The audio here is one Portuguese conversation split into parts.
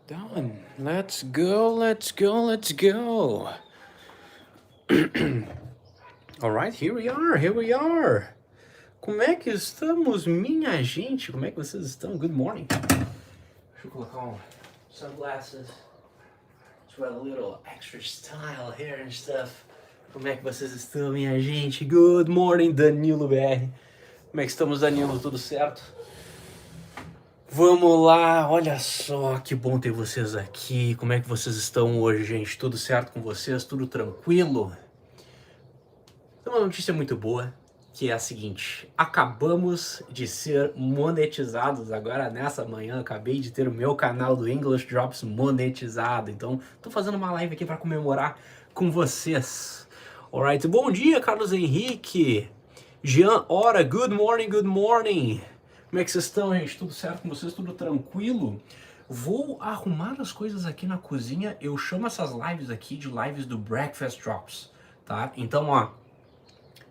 Done. Let's go, let's go, let's go. Alright, here we are. Como é que estamos, minha gente? Como é que vocês estão? Good morning. Deixa eu colocar sunglasses. To add a little extra style here and stuff. Como é que vocês estão, minha gente? Good morning, Danilo BR. Como é que estamos, Danilo? Tudo certo? Vamos lá, olha só que bom ter vocês aqui. Como é que vocês estão hoje, gente? Tudo certo com vocês? Tudo tranquilo? Tem uma notícia muito boa, que é a seguinte: acabamos de ser monetizados agora nessa manhã. Acabei de ter o meu canal do English Drops monetizado. Então, tô fazendo uma live aqui para comemorar com vocês. Alright, bom dia, Carlos Henrique. Jean, ora, good morning, good morning. Como é que vocês estão, gente? Tudo certo com vocês? Tudo tranquilo? Vou arrumar as coisas aqui na cozinha. Eu chamo essas lives aqui de lives do Breakfast Drops, tá? Então, ó,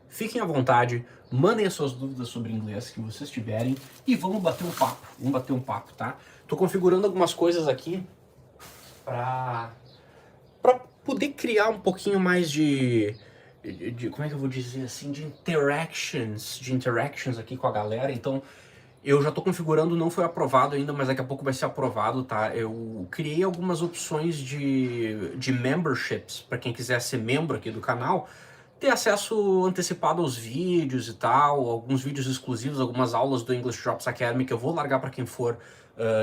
fiquem à vontade, mandem as suas dúvidas sobre inglês que vocês tiverem e vamos bater um papo. Vamos bater um papo, tá? Tô configurando algumas coisas aqui pra poder criar um pouquinho mais de como é que eu vou dizer assim, de interactions aqui com a galera. Então, eu já tô configurando, não foi aprovado ainda, mas daqui a pouco vai ser aprovado, tá? Eu criei algumas opções de memberships, para quem quiser ser membro aqui do canal, ter acesso antecipado aos vídeos e tal, alguns vídeos exclusivos, algumas aulas do English Drops Academy que eu vou largar para quem for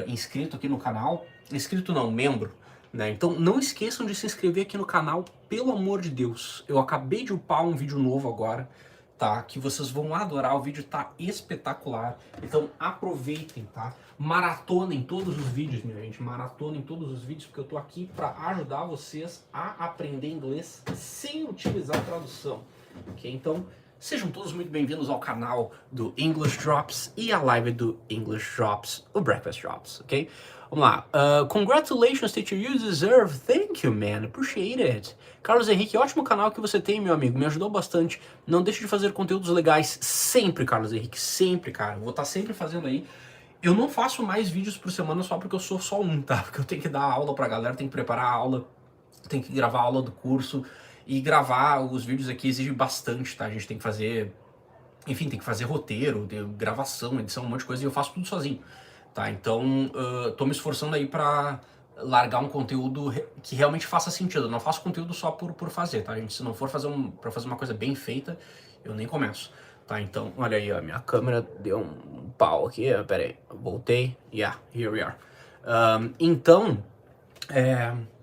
inscrito aqui no canal. Inscrito não, membro, né? Então não esqueçam de se inscrever aqui no canal, pelo amor de Deus. Eu acabei de upar um vídeo novo agora, tá? Que vocês vão adorar, o vídeo tá espetacular. Então aproveitem, tá? Maratonem todos os vídeos, minha gente. Maratonem todos os vídeos, porque eu tô aqui para ajudar vocês a aprender inglês sem utilizar tradução, ok? Então sejam todos muito bem-vindos ao canal do English Drops e à live do English Drops, o Breakfast Drops, ok? Vamos lá. Congratulations, teacher, you deserve. Thank you, man. Appreciate it. Carlos Henrique, ótimo canal que você tem, meu amigo. Me ajudou bastante. Não deixe de fazer conteúdos legais sempre, Carlos Henrique. Sempre, cara. Vou estar sempre fazendo aí. Eu não faço mais vídeos por semana só porque eu sou só um, tá? Porque eu tenho que dar aula pra galera, tenho que preparar a aula, tenho que gravar a aula do curso. E gravar os vídeos aqui exige bastante, tá? A gente tem que fazer... Enfim, tem que fazer roteiro, gravação, edição, um monte de coisa. E eu faço tudo sozinho. Tá, então tô me esforçando aí pra largar um conteúdo que realmente faça sentido. Eu não faço conteúdo só por fazer, tá, gente? Se não for pra fazer uma coisa bem feita, eu nem começo. Tá, então, olha aí, ó, minha câmera deu um pau aqui. Pera aí, voltei. Yeah, here we are. Então,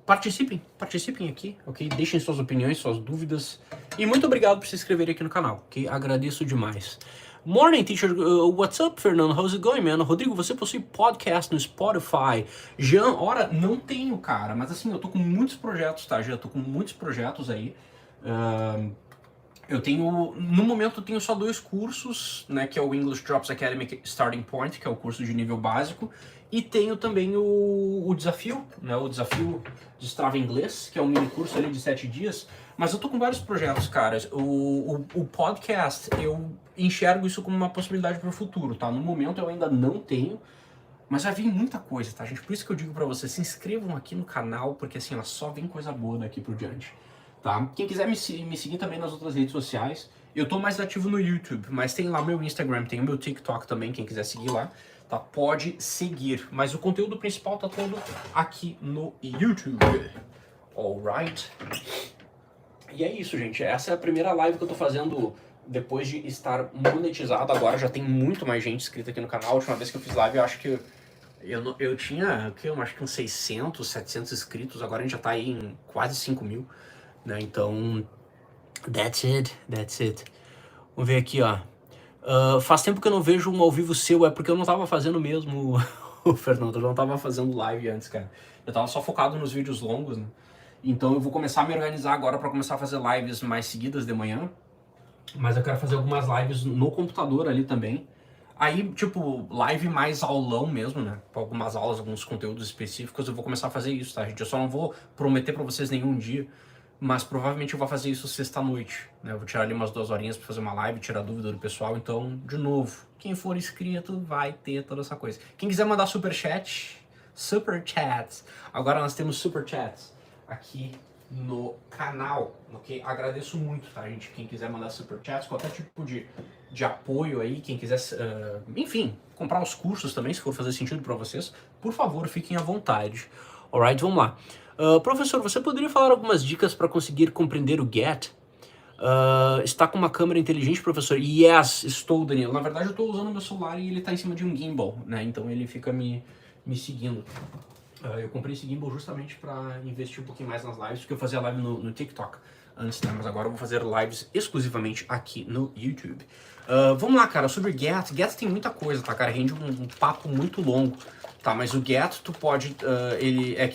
participem aqui, ok? Deixem suas opiniões, suas dúvidas. E muito obrigado por se inscreverem aqui no canal, ok? Agradeço demais. Morning, teacher. What's up, Fernando? How's it going, man? Rodrigo, você possui podcast no Spotify? Jean, ora, não tenho, cara. Mas assim, eu tô com muitos projetos, tá? Já tô com muitos projetos aí. Eu tenho, no momento, eu tenho só 2 cursos, né? Que é o English Drops Academy Starting Point, que é o curso de nível básico. E tenho também o desafio, né? O desafio Destrava Inglês, que é um mini curso ali de 7 dias. Mas eu tô com vários projetos, cara. O podcast, eu enxergo isso como uma possibilidade para o futuro, tá? No momento eu ainda não tenho, mas vai vir muita coisa, tá, gente? Por isso que eu digo para vocês, se inscrevam aqui no canal, porque assim, ó, só vem coisa boa daqui por diante, tá? Quem quiser me seguir também nas outras redes sociais, eu tô mais ativo no YouTube, mas tem lá meu Instagram, tem o meu TikTok também, quem quiser seguir lá, tá? Pode seguir, mas o conteúdo principal tá todo aqui no YouTube. Alright? E é isso, gente. Essa é a primeira live que eu tô fazendo depois de estar monetizado. Agora já tem muito mais gente inscrita aqui no canal. A última vez que eu fiz live, eu acho que eu tinha, eu acho que uns 600, 700 inscritos. Agora a gente já tá aí em quase 5 mil, né? Então, that's it. Vamos ver aqui, ó. Faz tempo que eu não vejo um ao vivo seu. É porque eu não tava fazendo mesmo, o Fernando. Eu não tava fazendo live antes, cara. Eu tava só focado nos vídeos longos, né? Então eu vou começar a me organizar agora para começar a fazer lives mais seguidas de manhã. Mas eu quero fazer algumas lives no computador ali também. Aí, tipo, live mais aulão mesmo, né? Algumas aulas, alguns conteúdos específicos, eu vou começar a fazer isso, tá, gente? Eu só não vou prometer pra vocês nenhum dia, mas provavelmente eu vou fazer isso sexta-noite, né? Eu vou tirar ali umas 2 horinhas pra fazer uma live, tirar dúvida do pessoal. Então, de novo, quem for inscrito vai ter toda essa coisa. Quem quiser mandar superchat, Super Chats. Agora nós temos Super Chats aqui no canal, ok? Agradeço muito, tá, gente? Quem quiser mandar Super Chats, qualquer tipo de apoio aí, quem quiser, enfim, comprar os cursos também, se for fazer sentido para vocês, por favor, fiquem à vontade. Alright, vamos lá. Professor, você poderia falar algumas dicas para conseguir compreender o GET? Está com uma câmera inteligente, professor? Yes, estou, Daniel. Na verdade, eu estou usando meu celular e ele está em cima de um gimbal, né? Então ele fica me seguindo. Eu comprei esse gimbal justamente para investir um pouquinho mais nas lives, porque eu fazia live no TikTok antes, né? Mas agora eu vou fazer lives exclusivamente aqui no YouTube. Vamos lá, cara, sobre Get. Get tem muita coisa, tá, cara? Rende um papo muito longo. Tá, mas o Get, tu pode...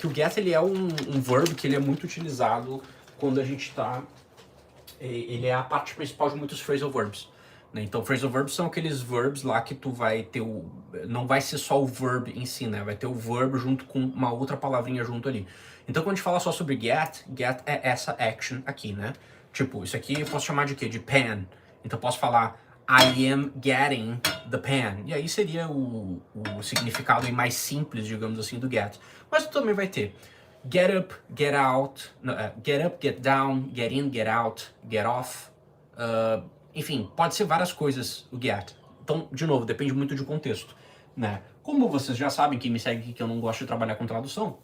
o Get, ele é um verb que ele é muito utilizado quando a gente tá... Ele é a parte principal de muitos phrasal verbs. Né? Então, phrasal verbs são aqueles verbs lá que tu vai ter não vai ser só o verb em si, né? Vai ter o verb junto com uma outra palavrinha junto ali. Então, quando a gente fala só sobre get é essa action aqui, né? Tipo, isso aqui eu posso chamar de quê? De pen. Então, eu posso falar I am getting the pen. E aí seria o significado mais simples, digamos assim, do get. Mas tu também vai ter get up, get out, get up, get down, get in, get out, get off. Enfim, pode ser várias coisas o get. Então, de novo, depende muito de contexto, né? Como vocês já sabem, quem me segue aqui, que eu não gosto de trabalhar com tradução,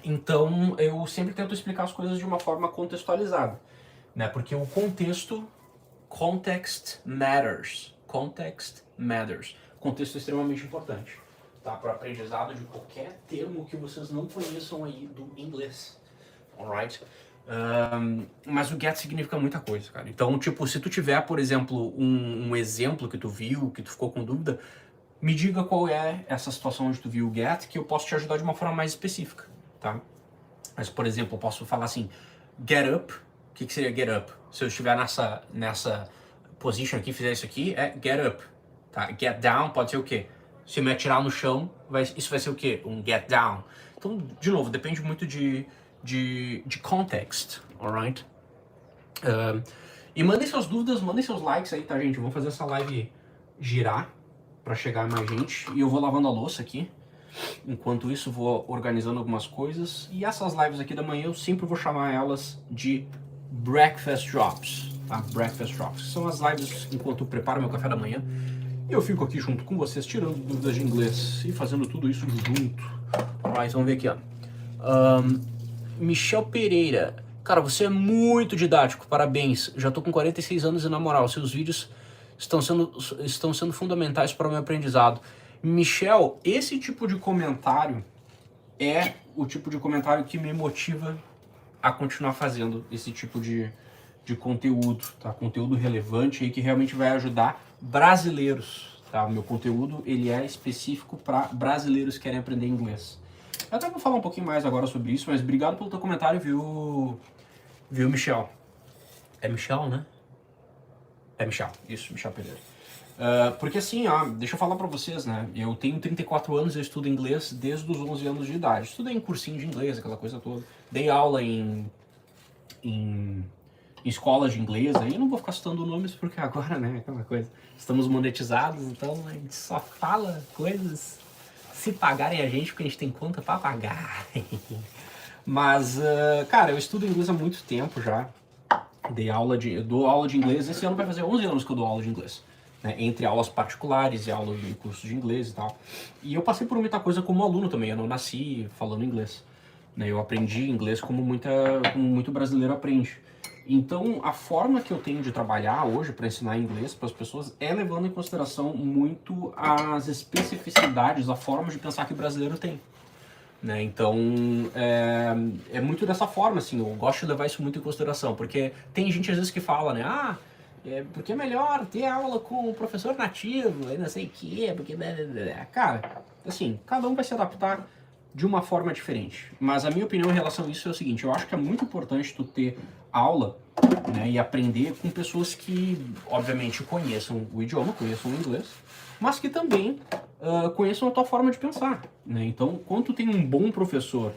então eu sempre tento explicar as coisas de uma forma contextualizada, né? Porque o contexto, context matters. Context matters. Contexto é extremamente importante, tá? Para o aprendizado de qualquer termo que vocês não conheçam aí do inglês, alright? Mas o get significa muita coisa, cara. Então, tipo, se tu tiver, por exemplo, um exemplo que tu viu, que tu ficou com dúvida, me diga qual é essa situação onde tu viu o get, que eu posso te ajudar de uma forma mais específica, tá? Mas, por exemplo, eu posso falar assim, get up. O que seria get up? Se eu estiver nessa position aqui, fizer isso aqui, é get up, tá? Get down pode ser o quê? Se eu me atirar no chão, isso vai ser o quê? Um get down. Então, de novo, depende muito de context, alright? E mandem suas dúvidas, mandem seus likes aí, tá, gente? Vamos fazer essa live girar pra chegar mais gente. E eu vou lavando a louça aqui. Enquanto isso, vou organizando algumas coisas. E essas lives aqui da manhã, eu sempre vou chamar elas de Breakfast Drops, tá? Breakfast Drops. São as lives enquanto eu preparo meu café da manhã. Eu fico aqui junto com vocês, tirando dúvidas de inglês e fazendo tudo isso junto. Alright, vamos ver aqui, ó. Michel Pereira. Cara, você é muito didático, parabéns. Já tô com 46 anos e na moral, seus vídeos estão sendo fundamentais para o meu aprendizado. Michel, esse tipo de comentário é o tipo de comentário que me motiva a continuar fazendo esse tipo de conteúdo, tá? Conteúdo relevante aí que realmente vai ajudar brasileiros, tá? O meu conteúdo, ele é específico para brasileiros que querem aprender inglês. Eu até vou falar um pouquinho mais agora sobre isso, mas obrigado pelo teu comentário, viu, Michel? É Michel, né? É Michel, isso, Michel Pereira. Porque assim, ó, deixa eu falar pra vocês, né? Eu tenho 34 anos, eu estudo inglês desde os 11 anos de idade. Estudei em cursinho de inglês, aquela coisa toda. Dei aula em escolas de inglês, aí eu não vou ficar citando nomes porque agora, né, aquela coisa. Estamos monetizados, então a gente só fala coisas se pagarem a gente, porque a gente tem conta pra pagar. Mas, cara, eu estudo inglês há muito tempo já. Eu dou aula de inglês, esse ano vai fazer 11 anos que eu dou aula de inglês. Né, entre aulas particulares e aulas de curso de inglês e tal. E eu passei por muita coisa como aluno também, eu não nasci falando inglês. Né, eu aprendi inglês como muito brasileiro aprende. Então, a forma que eu tenho de trabalhar hoje para ensinar inglês para as pessoas é levando em consideração muito as especificidades, a forma de pensar que o brasileiro tem. Né? Então, é muito dessa forma, assim, eu gosto de levar isso muito em consideração, porque tem gente às vezes que fala, né, porque é melhor ter aula com o professor nativo, eu não sei o que, porque... Cara, assim, cada um vai se adaptar de uma forma diferente. Mas a minha opinião em relação a isso é o seguinte, eu acho que é muito importante tu ter aula, né, e aprender com pessoas que, obviamente, conheçam o idioma, conheçam o inglês, mas que também conheçam a tua forma de pensar. Né? Então, quando tu tem um bom professor,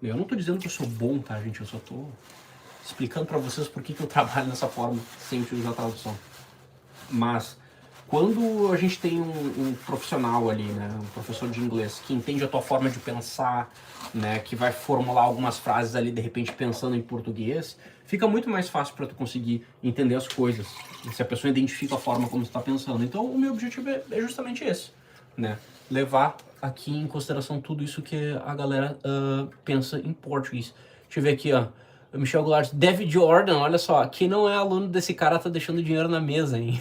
eu não estou dizendo que eu sou bom, tá, gente? Eu só estou explicando para vocês por que eu trabalho dessa forma sem utilizar a tradução. Mas Quando a gente tem um profissional ali, né, um professor de inglês, que entende a tua forma de pensar, né, que vai formular algumas frases ali, de repente, pensando em português, fica muito mais fácil para tu conseguir entender as coisas, se a pessoa identifica a forma como tu está pensando. Então, o meu objetivo é justamente esse, né, levar aqui em consideração tudo isso que a galera pensa em português. Deixa eu ver aqui, ó. Michel Goulart, David Jordan, olha só, quem não é aluno desse cara tá deixando dinheiro na mesa, hein?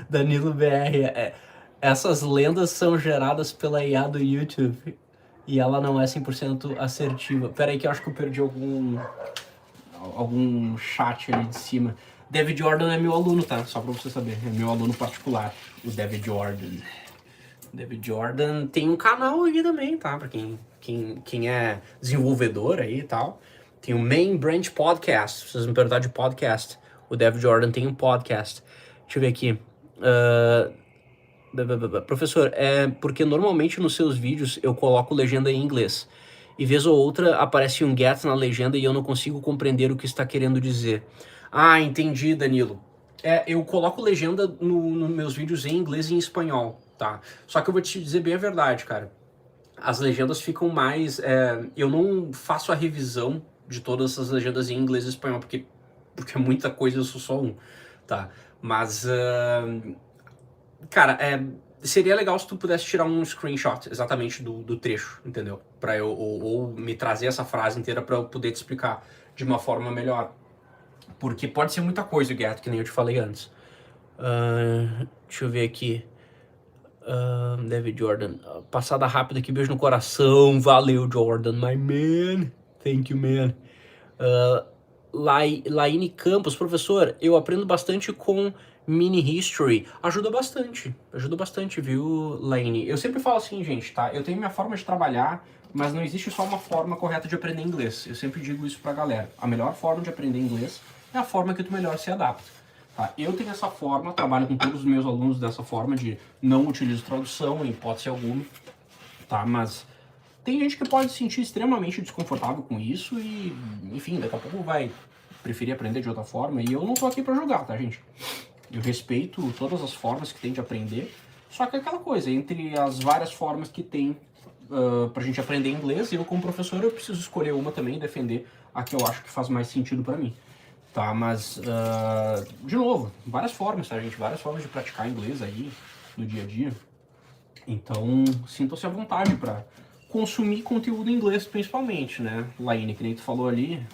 Danilo BR, essas lendas são geradas pela IA do YouTube e ela não é 100% assertiva. Pera aí que eu acho que eu perdi algum chat ali de cima. David Jordan é meu aluno, tá? Só pra você saber, é meu aluno particular, o David Jordan. David Jordan tem um canal aqui também, tá? Pra quem é desenvolvedor aí e tal. Tem o Main Branch Podcast. Se vocês me perguntarem de podcast, o David Jordan tem um podcast. Deixa eu ver aqui. Professor, é porque normalmente nos seus vídeos eu coloco legenda em inglês. E vez ou outra aparece um get na legenda e eu não consigo compreender o que está querendo dizer. Ah, entendi, Danilo. Eu coloco legenda nos meus vídeos em inglês e em espanhol, tá? Só que eu vou te dizer bem a verdade, cara. As legendas ficam mais... eu não faço a revisão de todas essas legendas em inglês e espanhol, porque é muita coisa, eu sou só um, tá? Mas, cara, seria legal se tu pudesse tirar um screenshot exatamente do trecho, entendeu? Pra eu, ou me trazer essa frase inteira pra eu poder te explicar de uma forma melhor. Porque pode ser muita coisa, Gato, que nem eu te falei antes. Deixa eu ver aqui. David Jordan. Passada rápida aqui, beijo no coração. Valeu, Jordan, my man. Thank you, man. Laine Campos, professor, eu aprendo bastante com mini history. Ajuda bastante, viu, Laine? Eu sempre falo assim, gente, tá? Eu tenho minha forma de trabalhar, mas não existe só uma forma correta de aprender inglês. Eu sempre digo isso pra galera. A melhor forma de aprender inglês é a forma que tu melhor se adapta. Tá? Eu tenho essa forma, trabalho com todos os meus alunos dessa forma de não utilizo tradução em hipótese alguma, tá? Mas tem gente que pode se sentir extremamente desconfortável com isso e, enfim, daqui a pouco vai preferir aprender de outra forma. E eu não tô aqui pra julgar, tá, gente? Eu respeito todas as formas que tem de aprender, só que é aquela coisa, entre as várias formas que tem pra gente aprender inglês, eu como professor eu preciso escolher uma também e defender a que eu acho que faz mais sentido pra mim. Tá, mas, de novo, várias formas, tá, gente? Várias formas de praticar inglês aí no dia a dia. Então, sintam-se à vontade pra consumir conteúdo em inglês, principalmente, né? Laine, que nem tu falou ali,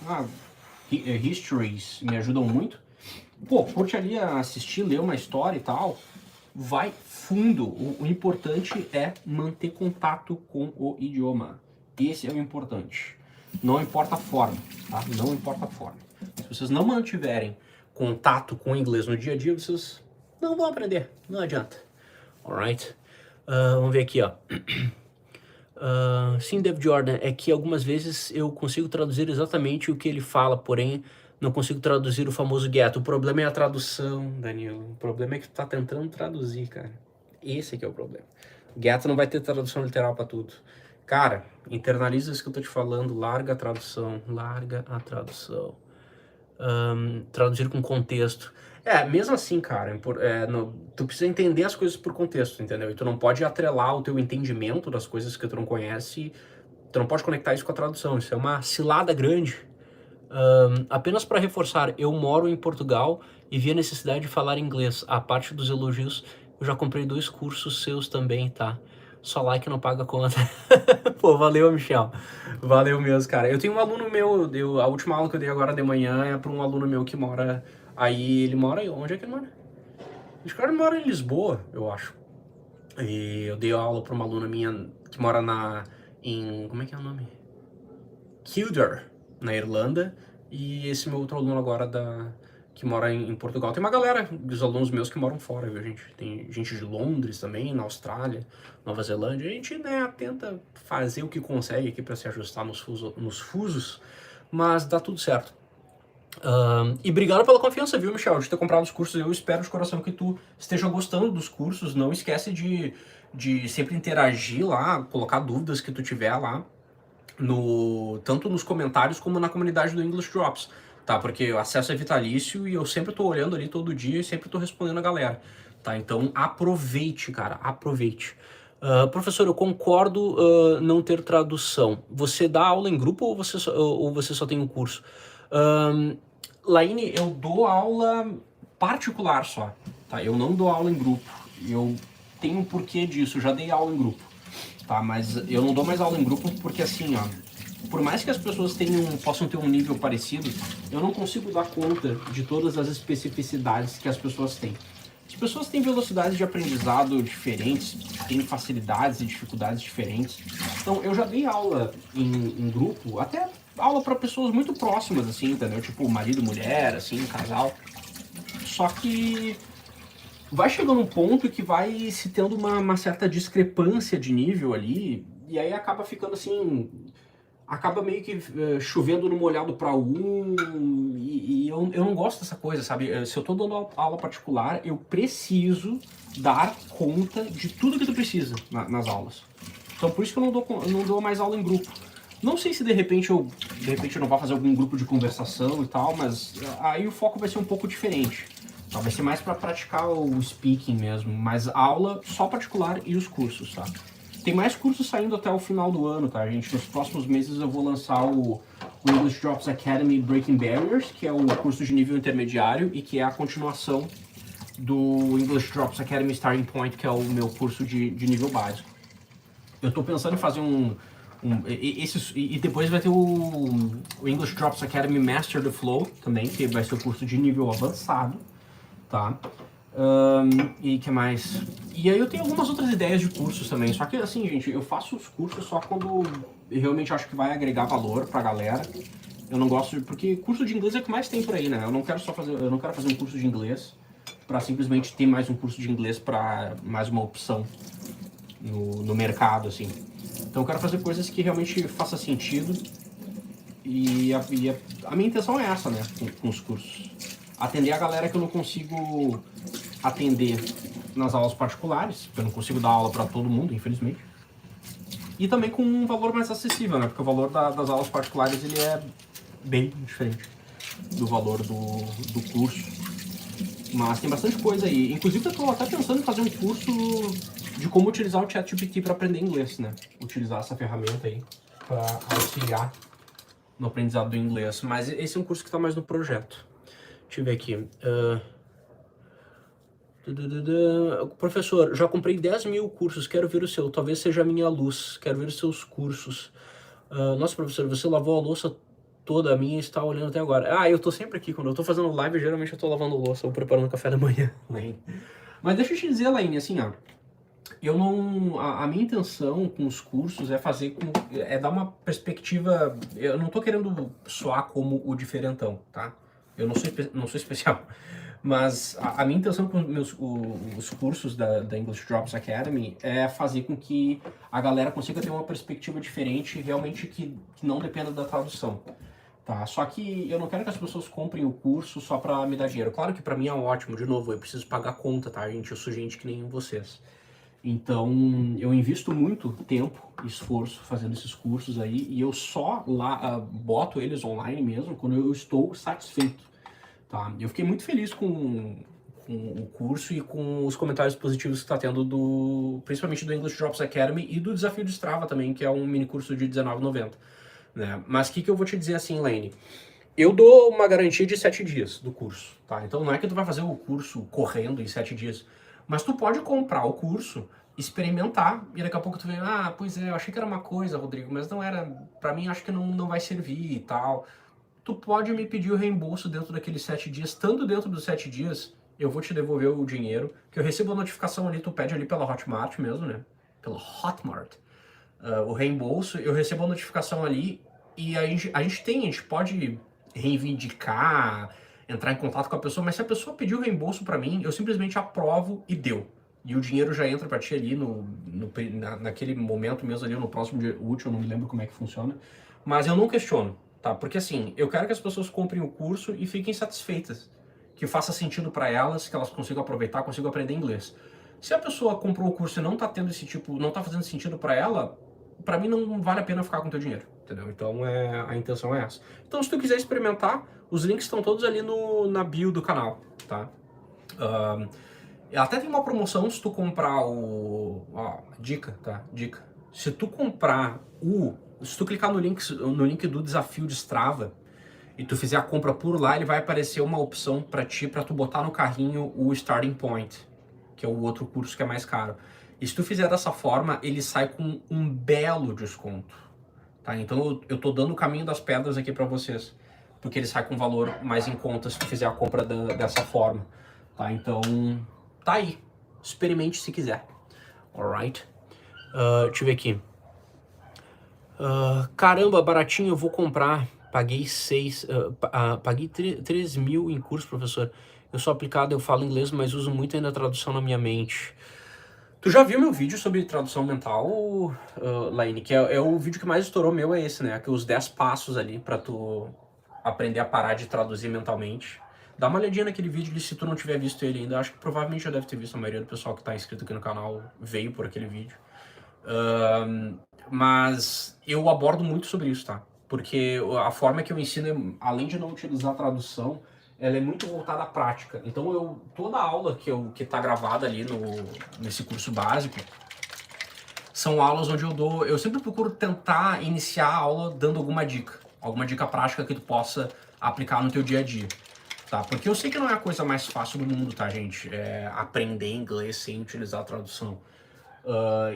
histories me ajudam muito. Pô, curte ali assistir, ler uma história e tal, vai fundo. O importante é manter contato com o idioma. Esse é o importante. Não importa a forma, tá? Não importa a forma. Se vocês não mantiverem contato com o inglês no dia a dia, vocês não vão aprender. Não adianta. Alright? Vamos ver aqui, ó. Sim, David Jordan, é que algumas vezes eu consigo traduzir exatamente o que ele fala, porém não consigo traduzir o famoso get. O problema é a tradução, Danilo. O problema é que tu tá tentando traduzir, cara. Esse que é o problema. Get não vai ter tradução literal pra tudo. Cara, internaliza isso que eu tô te falando, larga a tradução, traduzir com contexto. Mesmo assim, cara, tu precisa entender as coisas por contexto, entendeu? E tu não pode atrelar o teu entendimento das coisas que tu não conhece, tu não pode conectar isso com a tradução, isso é uma cilada grande. Apenas para reforçar, eu moro em Portugal e vi a necessidade de falar inglês. A parte dos elogios, eu já comprei 2 cursos seus também, tá? Só like não paga conta. Pô, valeu, Michel. Valeu mesmo, cara. Eu tenho um aluno meu, a última aula que eu dei agora de manhã é para um aluno meu que mora aí. Ele mora aí. Onde é que ele mora? Acho que ele mora em Lisboa, eu acho. E eu dei aula para uma aluna minha que mora em... Como é que é o nome? Kildare, na Irlanda. E esse meu outro aluno agora que mora em Portugal. Tem uma galera dos alunos meus que moram fora, viu, gente? Tem gente de Londres também, na Austrália, Nova Zelândia. A gente, né, tenta fazer o que consegue aqui para se ajustar nos fusos, mas dá tudo certo. E obrigado pela confiança, viu, Michel, de ter comprado os cursos. Eu espero de coração que tu esteja gostando dos cursos. Não esquece de sempre interagir lá, colocar dúvidas que tu tiver lá, tanto nos comentários como na comunidade do English Drops, tá? Porque o acesso é vitalício e eu sempre tô olhando ali todo dia e sempre tô respondendo a galera, tá? Então aproveite, cara, aproveite. Professor, eu concordo não ter tradução. Você dá aula em grupo ou você só tem um curso? Laine, eu dou aula particular só, tá? Eu não dou aula em grupo. Eu tenho um porquê disso, eu já dei aula em grupo, tá? Mas eu não dou mais aula em grupo porque assim, ó, por mais que as pessoas possam ter um nível parecido, eu não consigo dar conta de todas as especificidades que as pessoas têm. As pessoas têm velocidades de aprendizado diferentes, têm facilidades e dificuldades diferentes. Então, eu já dei aula em grupo, até aula para pessoas muito próximas, assim, entendeu? Tipo, marido, mulher, assim, casal. Só que vai chegando um ponto que vai se tendo uma certa discrepância de nível ali, e aí acaba ficando assim, acaba meio que chovendo no molhado para e eu não gosto dessa coisa, sabe? Se eu tô dando aula particular, eu preciso dar conta de tudo que tu precisa nas aulas. Então por isso que eu não dou mais aula em grupo. Não sei se de repente eu não vou fazer algum grupo de conversação e tal, mas aí o foco vai ser um pouco diferente. Tá? Vai ser mais para praticar o speaking mesmo, mas aula só particular e os cursos, tá? Tem mais cursos saindo até o final do ano, tá, gente? Nos próximos meses eu vou lançar o English Drops Academy Breaking Barriers, que é o curso de nível intermediário e que é a continuação do English Drops Academy Starting Point, que é o meu curso de nível básico. Eu tô pensando em fazer e depois vai ter o English Drops Academy Master the Flow também, que vai ser o curso de nível avançado, tá? E que mais? E aí eu tenho algumas outras ideias de cursos também, só que assim, gente, eu faço os cursos só quando eu realmente acho que vai agregar valor pra galera. Eu não gosto porque curso de inglês é o que mais tem por aí, né? Eu não quero fazer um curso de inglês pra simplesmente ter mais um curso de inglês pra mais uma opção no mercado, assim. Então eu quero fazer coisas que realmente façam sentido e a minha intenção é essa, né, com os cursos. Atender a galera que eu não consigo atender nas aulas particulares, porque eu não consigo dar aula para todo mundo, infelizmente. E também com um valor mais acessível, né? Porque o valor das aulas particulares ele é bem diferente do valor do curso. Mas tem bastante coisa aí. Inclusive eu estou até pensando em fazer um curso de como utilizar o ChatGPT para aprender inglês, né? Utilizar essa ferramenta aí para auxiliar no aprendizado do inglês. Mas esse é um curso que está mais no projeto. Deixa eu ver aqui. Professor, já comprei 10 mil cursos, quero ver o seu. Talvez seja a minha luz, quero ver os seus cursos. Nossa, professor, você lavou a louça toda, a minha está olhando até agora. Eu tô sempre aqui. Quando eu tô fazendo live, geralmente eu tô lavando louça ou preparando café da manhã. Mas deixa eu te dizer, Laine, assim, ó. Eu não. A minha intenção com os cursos é dar uma perspectiva. Eu não tô querendo soar como o diferentão, tá? Eu não sou especial. Mas a minha intenção com os cursos da English Drops Academy é fazer com que a galera consiga ter uma perspectiva diferente, realmente que não dependa da tradução. Tá? Só que eu não quero que as pessoas comprem o curso só pra me dar dinheiro. Claro que pra mim é ótimo, de novo, eu preciso pagar conta, tá, gente? Eu sou gente que nem vocês. Então, eu invisto muito tempo e esforço fazendo esses cursos aí e eu só boto eles online mesmo quando eu estou satisfeito, tá? Eu fiquei muito feliz com o curso e com os comentários positivos que está tendo principalmente do English Drops Academy e do Desafio de Strava também, que é um mini curso de R$19,90, né? Mas o que eu vou te dizer assim, Laine? Eu dou uma garantia de 7 dias do curso, tá? Então não é que tu vai fazer o curso correndo em 7 dias, mas tu pode comprar o curso, experimentar, e daqui a pouco tu vê, pois é, eu achei que era uma coisa, Rodrigo, mas não era, pra mim acho que não vai servir e tal. Tu pode me pedir o reembolso dentro daqueles 7 dias, estando dentro dos 7 dias, eu vou te devolver o dinheiro, que eu recebo a notificação ali, tu pede ali pela Hotmart mesmo, né? Pela Hotmart. O reembolso, eu recebo a notificação ali, e a gente pode reivindicar, entrar em contato com a pessoa, mas se a pessoa pedir o reembolso pra mim, eu simplesmente aprovo e deu. E o dinheiro já entra pra ti ali naquele momento mesmo ali, no próximo dia útil, eu não me lembro como é que funciona. Mas eu não questiono, tá? Porque assim, eu quero que as pessoas comprem o curso e fiquem satisfeitas. Que faça sentido pra elas, que elas consigam aproveitar, consigam aprender inglês. Se a pessoa comprou o curso e não tá tendo não tá fazendo sentido pra ela, pra mim não vale a pena ficar com o teu dinheiro, entendeu? Então a intenção é essa. Então se tu quiser experimentar, os links estão todos ali na bio do canal, tá? Ela até tem uma promoção se tu comprar o... Ó, dica, tá? Dica. Se tu comprar o... Se tu clicar no link do desafio de Strava e tu fizer a compra por lá, ele vai aparecer uma opção pra ti, pra tu botar no carrinho o Starting Point, que é o outro curso que é mais caro. E se tu fizer dessa forma, ele sai com um belo desconto, tá? Então eu tô dando o caminho das pedras aqui pra vocês, porque ele sai com valor mais em conta se tu fizer a compra dessa forma, tá? Então, tá aí. Experimente se quiser. Alright? Deixa eu ver aqui. Caramba, baratinho, eu vou comprar. Paguei 3 mil em curso, professor. Eu sou aplicado, eu falo inglês, mas uso muito ainda a tradução na minha mente. Tu já viu meu vídeo sobre tradução mental, Laine? Que é o vídeo que mais estourou meu, é esse, né? Que os 10 passos ali pra tu aprender a parar de traduzir mentalmente. Dá uma olhadinha naquele vídeo, se tu não tiver visto ele ainda. Acho que provavelmente já deve ter visto, a maioria do pessoal que tá inscrito aqui no canal veio por aquele vídeo. Mas eu abordo muito sobre isso, tá? Porque a forma que eu ensino, além de não utilizar a tradução, ela é muito voltada à prática. Então toda aula que tá gravada ali nesse curso básico, são aulas onde eu sempre procuro tentar iniciar a aula dando alguma dica prática que tu possa aplicar no teu dia a dia. Tá? Porque eu sei que não é a coisa mais fácil do mundo, tá, gente? Aprender inglês sem utilizar a tradução.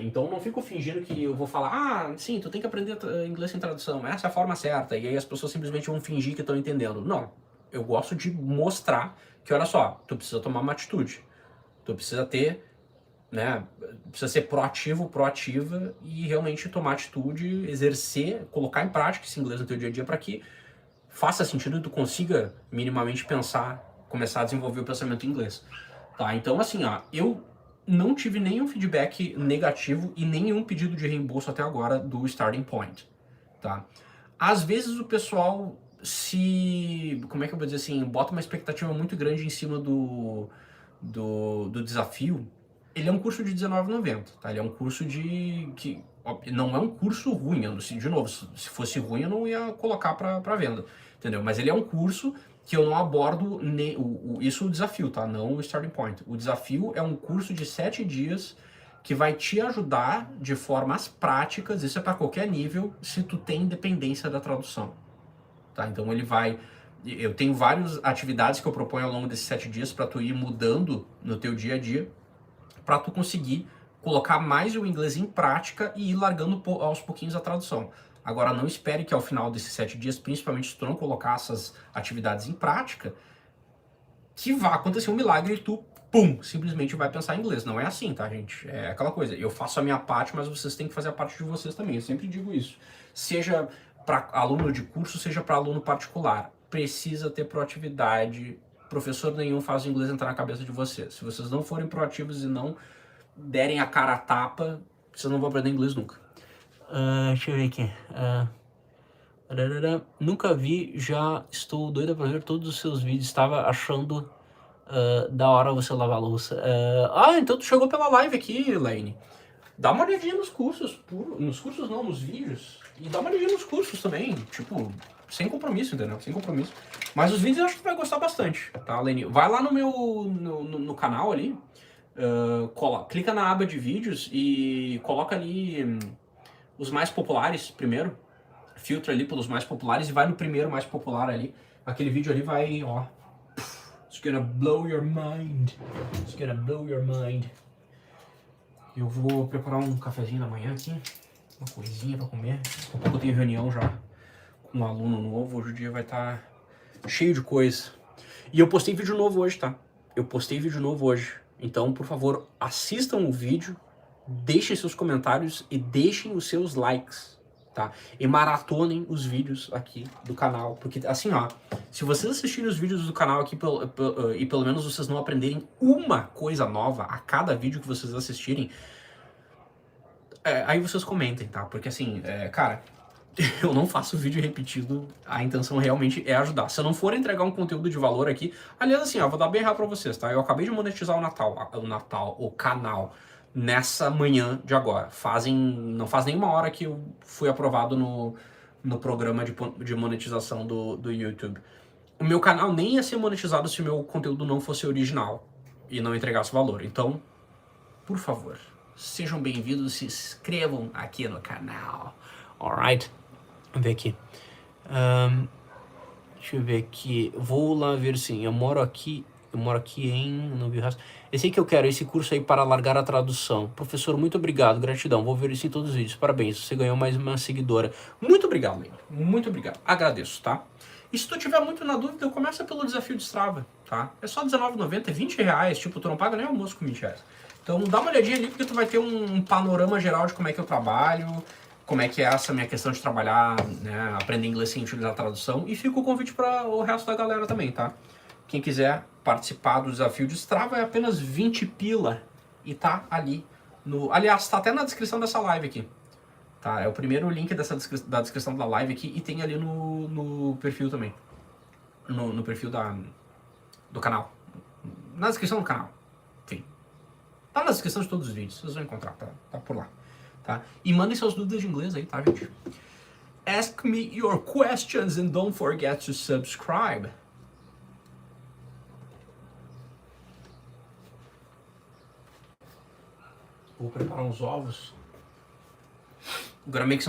Então não fico fingindo que eu vou falar, sim, tu tem que aprender inglês sem tradução, essa é a forma certa, e aí as pessoas simplesmente vão fingir que estão entendendo. Não, eu gosto de mostrar que, olha só, tu precisa tomar uma atitude, tu precisa ter, né, precisa ser proativo, proativa e realmente tomar atitude, exercer, colocar em prática esse inglês no teu dia a dia para que faça sentido e tu consiga minimamente pensar, começar a desenvolver o pensamento em inglês. Tá, então assim, eu não tive nenhum feedback negativo e nenhum pedido de reembolso até agora do Starting Point, tá? Às vezes o pessoal como é que eu vou dizer assim, bota uma expectativa muito grande em cima do desafio. Ele é um curso de R$19,90, tá? Ele é um curso que não é um curso ruim, de novo, se fosse ruim eu não ia colocar pra venda, entendeu? Mas ele é um curso que eu não abordo isso é o desafio, tá? Não o Starting Point. O desafio é um curso de 7 dias que vai te ajudar de formas práticas, isso é para qualquer nível, se tu tem dependência da tradução, tá? Então eu tenho várias atividades que eu proponho ao longo desses 7 dias para tu ir mudando no teu dia a dia, para tu conseguir colocar mais o inglês em prática e ir largando aos pouquinhos a tradução. Agora, não espere que ao final desses 7 dias, principalmente se tu não colocar essas atividades em prática, que vá acontecer um milagre e tu, pum, simplesmente vai pensar em inglês. Não é assim, tá, gente? É aquela coisa, eu faço a minha parte, mas vocês têm que fazer a parte de vocês também. Eu sempre digo isso. Seja para aluno de curso, seja para aluno particular. Precisa ter proatividade. Professor nenhum faz o inglês entrar na cabeça de vocês. Se vocês não forem proativos e não derem a cara a tapa, vocês não vão aprender inglês nunca. Deixa eu ver aqui. Nunca vi, já estou doida para ver todos os seus vídeos. Estava achando da hora você lavar a louça. Então tu chegou pela live aqui, Laine. Dá uma olhadinha nos cursos. Nos cursos não, nos vídeos. E dá uma olhadinha nos cursos também. Tipo, sem compromisso, entendeu? Sem compromisso. Mas os vídeos eu acho que tu vai gostar bastante, tá, Laine? Vai lá no meu no canal ali. Clica na aba de vídeos e coloca ali os mais populares primeiro. Filtra ali pelos mais populares e vai no primeiro mais popular ali. Aquele vídeo ali vai, ó. It's gonna blow your mind. It's gonna blow your mind. Eu vou preparar um cafezinho da manhã aqui. Uma coisinha pra comer. Daqui a pouco eu tenho reunião já com um aluno novo. Hoje o dia vai estar cheio de coisa. E eu postei vídeo novo hoje, tá? Então, por favor, assistam o vídeo, deixem seus comentários e deixem os seus likes, tá? E maratonem os vídeos aqui do canal, porque assim, se vocês assistirem os vídeos do canal aqui e pelo menos vocês não aprenderem uma coisa nova a cada vídeo que vocês assistirem, aí vocês comentem, tá? Porque assim, cara, eu não faço vídeo repetido, a intenção realmente é ajudar. Se eu não for entregar um conteúdo de valor aqui, aliás, assim, vou dar bem errado pra vocês, tá? Eu acabei de monetizar o canal, nessa manhã de agora. Não faz nenhuma hora que eu fui aprovado no programa de monetização do YouTube. O meu canal nem ia ser monetizado se o meu conteúdo não fosse original, e não entregasse valor. Então, por favor, sejam bem-vindos, se inscrevam aqui no canal. Alright? Vamos ver aqui. Deixa eu ver aqui. Vou lá ver sim. Eu moro aqui em... Não vi o resto. Esse aí que eu quero, esse curso aí para largar a tradução. Professor, muito obrigado, gratidão. Vou ver isso em todos os vídeos. Parabéns, você ganhou mais uma seguidora. Muito obrigado, Lene. Muito obrigado. Agradeço, tá? E se tu tiver muito na dúvida, começa pelo desafio de Strava, tá? É só R$19,90, é R$20. Tipo, tu não paga nem almoço com R$20. Então dá uma olhadinha ali, porque tu vai ter um panorama geral de como é que eu trabalho, como é que é essa minha questão de trabalhar, né, aprender inglês sem utilizar a tradução. E fica o convite para o resto da galera também, tá? Quem quiser participar do desafio de Strava é apenas 20 pila e tá ali no... Aliás, tá até na descrição dessa live aqui. Tá? É o primeiro link da descrição da live aqui e tem ali no perfil também. No perfil do canal. Na descrição do canal. Enfim. Tá na descrição de todos os vídeos, vocês vão encontrar, tá por lá. Tá? E mandem suas dúvidas de inglês aí, tá, gente? Ask me your questions and don't forget to subscribe. Vou preparar uns ovos. I'm gonna make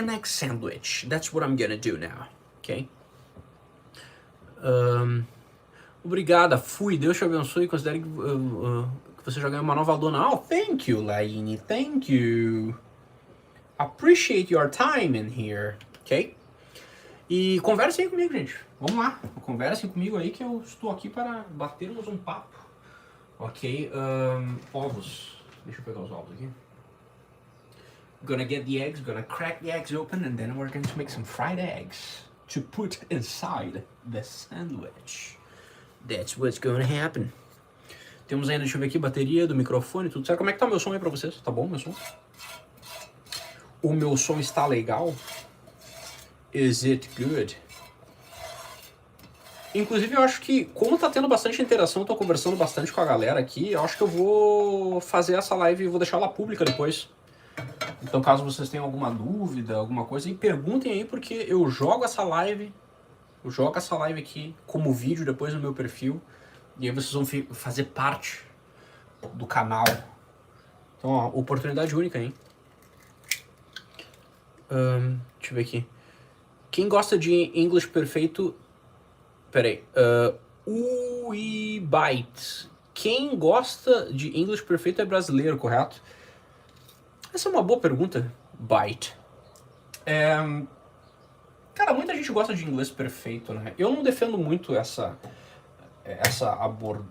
an egg sandwich. That's what I'm gonna do now, ok? Obrigada, fui. Deus te abençoe e considere que você já ganhou uma nova aluna. Oh, thank you, Laine. Thank you. Appreciate your time in here, ok? E conversem aí comigo, gente. Vamos lá. Conversem comigo aí que eu estou aqui para batermos um papo. Ok? Ovos. Deixa eu pegar os ovos aqui. Gonna get the eggs, gonna crack the eggs open, and then we're going to make some fried eggs to put inside the sandwich. That's what's gonna happen. Temos ainda, deixa eu ver aqui, bateria do microfone, tudo certo. Como é que tá o meu som aí pra vocês? Tá bom, meu som? O meu som está legal? Is it good? Inclusive, eu acho que, como tá tendo bastante interação, eu tô conversando bastante com a galera aqui, eu acho que eu vou fazer essa live e vou deixar ela pública depois. Então, caso vocês tenham alguma dúvida, alguma coisa, perguntem aí, porque eu jogo essa live aqui como vídeo depois no meu perfil, e aí vocês vão fazer parte do canal. Então, ó, oportunidade única, hein? Deixa eu ver aqui. Quem gosta de English perfeito... Peraí. Uibite. Quem gosta de English perfeito é brasileiro, correto? Essa é uma boa pergunta, Byte. Cara, muita gente gosta de inglês perfeito, né? Eu não defendo muito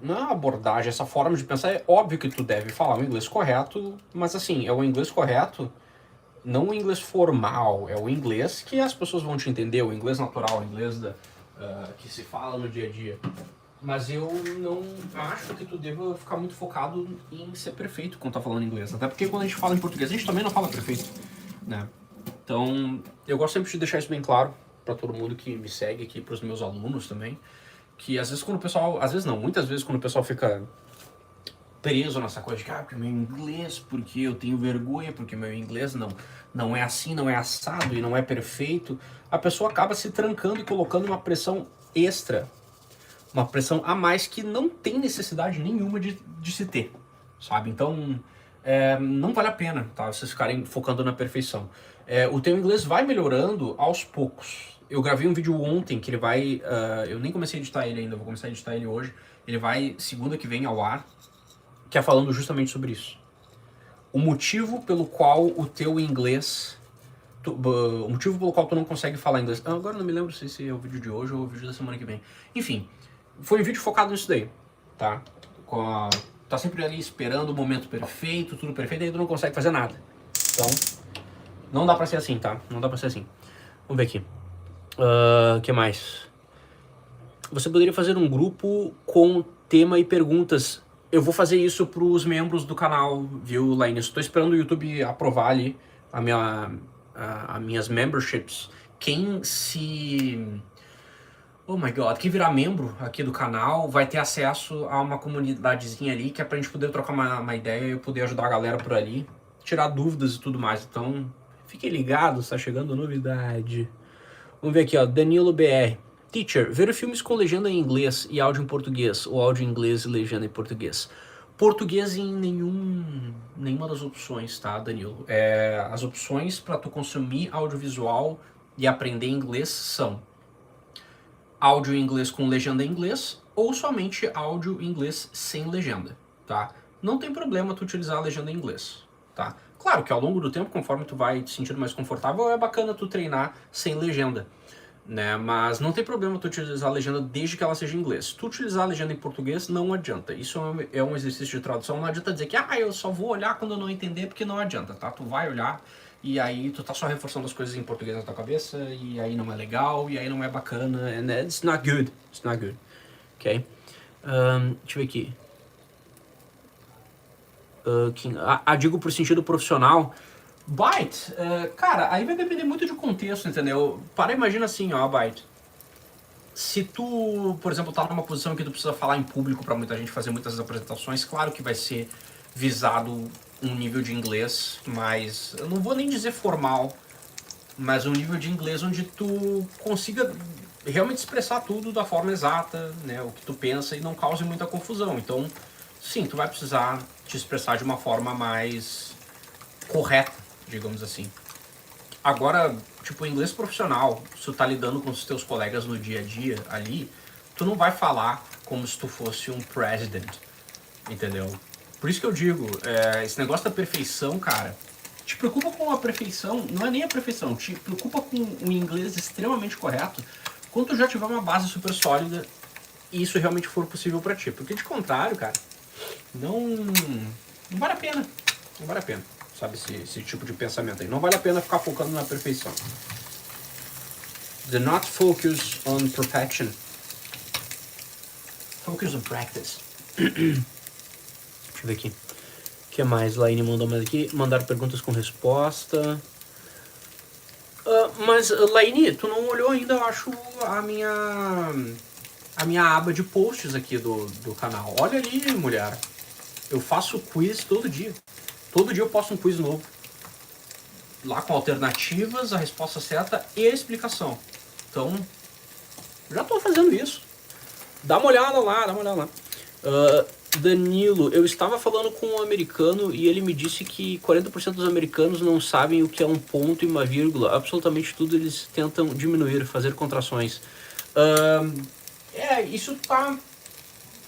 não é abordagem, essa forma de pensar. É óbvio que tu deve falar o inglês correto, mas assim, é o inglês correto, não o inglês formal, é o inglês que as pessoas vão te entender, o inglês natural, o inglês que se fala no dia a dia. Mas eu não acho que tu deva ficar muito focado em ser perfeito quando tá falando inglês. Até porque quando a gente fala em português, a gente também não fala perfeito, né? Então, eu gosto sempre de deixar isso bem claro pra todo mundo que me segue aqui, pros meus alunos também. Que às vezes quando o pessoal... Às vezes não, muitas vezes quando o pessoal fica preso nessa coisa de porque meu inglês, porque eu tenho vergonha, porque meu inglês não é assim, não é assado e não é perfeito, a pessoa acaba se trancando e colocando uma pressão extra, uma pressão a mais que não tem necessidade nenhuma de se ter, sabe? Então, não vale a pena, tá? Vocês ficarem focando na perfeição. O teu inglês vai melhorando aos poucos. Eu gravei um vídeo ontem que ele vai... eu nem comecei a editar ele ainda, vou começar a editar ele hoje. Ele vai, segunda que vem, ao ar, que é falando justamente sobre isso. O motivo pelo qual o teu inglês... o motivo pelo qual tu não consegue falar inglês... agora não me lembro se é o vídeo de hoje ou o vídeo da semana que vem. Enfim, foi um vídeo focado nisso daí, tá? Tá sempre ali esperando o momento perfeito, tudo perfeito, e aí tu não consegue fazer nada. Então, não dá pra ser assim, tá? Não dá pra ser assim. Vamos ver aqui. O que mais? Você poderia fazer um grupo com tema e perguntas. Eu vou fazer isso pros membros do canal, viu, Laine? Estou esperando o YouTube aprovar ali as minhas memberships. Quem se... Oh my god, quem virar membro aqui do canal vai ter acesso a uma comunidadezinha ali, que é pra gente poder trocar uma ideia e eu poder ajudar a galera por ali, tirar dúvidas e tudo mais. Então, fiquem ligados, tá chegando novidade. Vamos ver aqui, ó, Danilo BR. Teacher, ver filmes com legenda em inglês e áudio em português, ou áudio em inglês e legenda em português. Português em nenhuma das opções, tá, Danilo? As opções para tu consumir audiovisual e aprender inglês são áudio em inglês com legenda em inglês ou somente áudio em inglês sem legenda, tá? Não tem problema tu utilizar a legenda em inglês, tá? Claro que ao longo do tempo, conforme tu vai te sentindo mais confortável, é bacana tu treinar sem legenda, né? Mas não tem problema tu utilizar a legenda desde que ela seja em inglês. Tu utilizar a legenda em português não adianta. Isso é um exercício de tradução. Não adianta dizer que eu só vou olhar quando eu não entender, porque não adianta, tá? Tu vai olhar e aí tu tá só reforçando as coisas em português na tua cabeça e aí não é legal, e aí não é bacana. And it's not good. It's not good. Ok? Deixa eu ver aqui. Digo por sentido profissional. Byte, cara, aí vai depender muito de contexto, entendeu? Imagina assim, ó, Byte. Se tu, por exemplo, tá numa posição que tu precisa falar em público pra muita gente, fazer muitas apresentações, claro que vai ser visado um nível de inglês mais, eu não vou nem dizer formal, mas um nível de inglês onde tu consiga realmente expressar tudo da forma exata, né, o que tu pensa e não cause muita confusão. Então, sim, tu vai precisar te expressar de uma forma mais correta, digamos assim. Agora, tipo, inglês profissional, se tu tá lidando com os teus colegas no dia a dia ali, tu não vai falar como se tu fosse um president, entendeu? Por isso que eu digo, esse negócio da perfeição, cara, te preocupa com a perfeição, não é nem a perfeição, te preocupa com um inglês extremamente correto quando tu já tiver uma base super sólida e isso realmente for possível pra ti. Porque de contrário, cara, não vale a pena, não vale a pena. Sabe, esse tipo de pensamento aí. Não vale a pena ficar focando na perfeição. Do not focus on perfection. Focus on practice. Deixa eu ver aqui. O que mais? Laine mandou mais aqui. Mandar perguntas com resposta. Mas, Laine, tu não olhou ainda, eu acho, a minha aba de posts aqui do canal. Olha ali, mulher. Eu faço quiz todo dia. Todo dia eu posto um quiz novo. Lá com alternativas, a resposta certa e a explicação. Então, já estou fazendo isso. Dá uma olhada lá, Danilo, eu estava falando com um americano e ele me disse que 40% dos americanos não sabem o que é um ponto e uma vírgula. Absolutamente tudo eles tentam diminuir, fazer contrações. Isso tá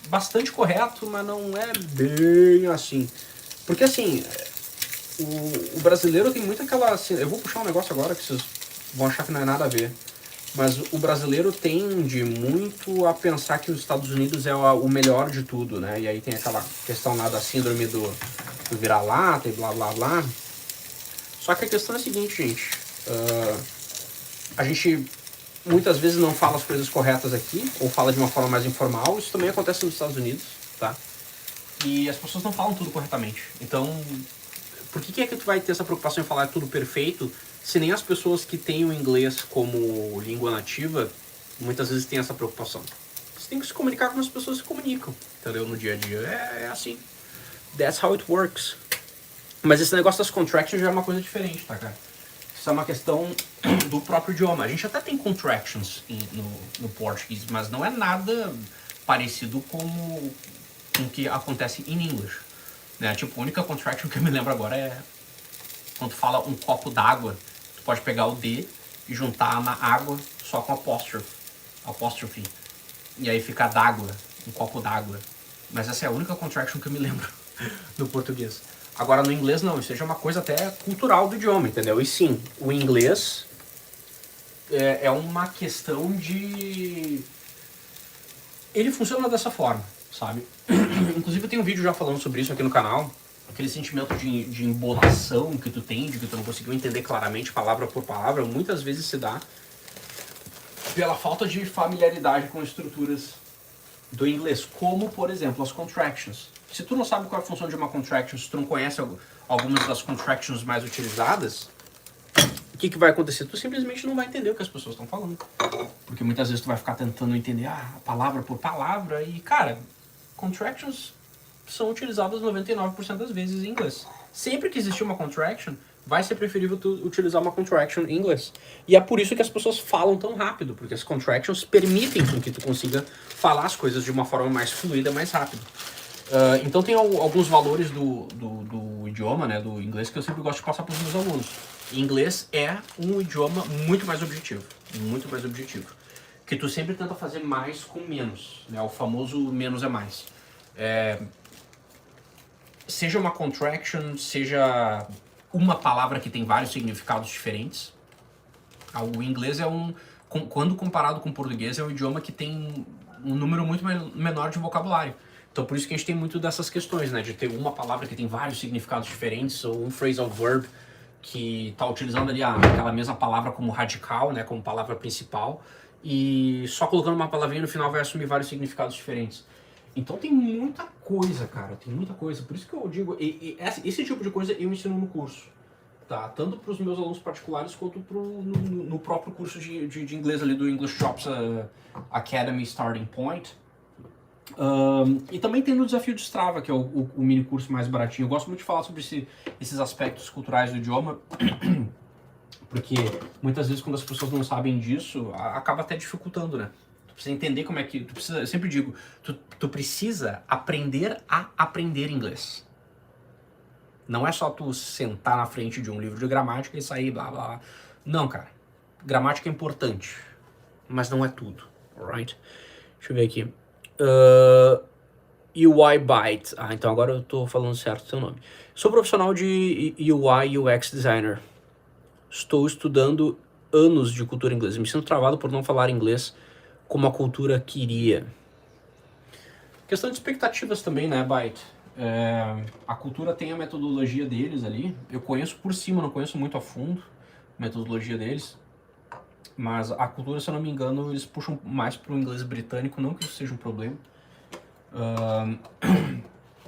bastante correto, mas não é bem assim. Porque assim, o brasileiro tem muito aquela... Assim, eu vou puxar um negócio agora que vocês vão achar que não é nada a ver. Mas o brasileiro tende muito a pensar que os Estados Unidos é o melhor de tudo, né? E aí tem aquela questão lá da síndrome do vira-lata e blá blá blá. Só que a questão é a seguinte, gente. A gente muitas vezes não fala as coisas corretas aqui, ou fala de uma forma mais informal. Isso também acontece nos Estados Unidos, tá? E as pessoas não falam tudo corretamente. Então, por que é que tu vai ter essa preocupação em falar tudo perfeito, se nem as pessoas que têm o inglês como língua nativa, muitas vezes têm essa preocupação? Você tem que se comunicar como as pessoas se comunicam, entendeu? No dia a dia. É assim. That's how it works. Mas esse negócio das contractions já é uma coisa diferente, tá, cara? Isso é uma questão do próprio idioma. A gente até tem contractions no português, mas não é nada parecido com o que acontece em English, né? Tipo, a única contraction que eu me lembro agora é quando tu fala um copo d'água, tu pode pegar o D e juntar na água só com apóstrofe, e aí fica d'água, um copo d'água. Mas essa é a única contraction que eu me lembro no português. Agora no inglês não, isso é uma coisa até cultural do idioma, entendeu? E sim, o inglês é uma questão de... Ele funciona dessa forma, sabe? Inclusive eu tenho um vídeo já falando sobre isso aqui no canal. Aquele sentimento de embolação que tu tem, de que tu não conseguiu entender claramente palavra por palavra, muitas vezes se dá pela falta de familiaridade com estruturas do inglês, como, por exemplo, as contractions. Se tu não sabe qual é a função de uma contraction, se tu não conhece algumas das contractions mais utilizadas, o que vai acontecer? Tu simplesmente não vai entender o que as pessoas estão falando. Porque muitas vezes tu vai ficar tentando entender palavra por palavra e, cara, contractions são utilizadas 99% das vezes em inglês. Sempre que existir uma contraction, vai ser preferível tu utilizar uma contraction em inglês. E é por isso que as pessoas falam tão rápido, porque as contractions permitem com que tu consiga falar as coisas de uma forma mais fluida, mais rápido. Então tem alguns valores do idioma, né, do inglês, que eu sempre gosto de passar para os meus alunos. Inglês é um idioma muito mais objetivo, que tu sempre tenta fazer mais com menos, né, o famoso menos é mais. Seja uma contraction, seja uma palavra que tem vários significados diferentes. O inglês quando comparado com o português, é um idioma que tem um número muito menor de vocabulário. Então por isso que a gente tem muito dessas questões, né? De ter uma palavra que tem vários significados diferentes, ou um phrasal verb que está utilizando ali aquela mesma palavra como radical, né? Como palavra principal, e só colocando uma palavrinha no final vai assumir vários significados diferentes. Então tem muita coisa, cara, tem muita coisa. Por isso que eu digo, esse tipo de coisa eu ensino no curso, tá? Tanto para os meus alunos particulares quanto no próprio curso de inglês ali do English Drops Academy Starting Point. E também tem no Desafio de Strava, que é o mini curso mais baratinho. Eu gosto muito de falar sobre esses aspectos culturais do idioma, porque muitas vezes quando as pessoas não sabem disso, acaba até dificultando, né? Tu precisa entender como é que... eu sempre digo, tu precisa aprender a aprender inglês. Não é só tu sentar na frente de um livro de gramática e sair blá blá blá. Não, cara. Gramática é importante, mas não é tudo, alright? Deixa eu ver aqui. UI Byte. Então agora eu tô falando certo o seu nome. Sou profissional de UI e UX Designer. Estou estudando anos de cultura inglesa. Me sinto travado por não falar inglês como a cultura queria. Questão de expectativas também, né, Byte? A cultura tem a metodologia deles ali. Eu conheço por cima, não conheço muito a fundo a metodologia deles. Mas a cultura, se eu não me engano, eles puxam mais pro inglês britânico, não que isso seja um problema.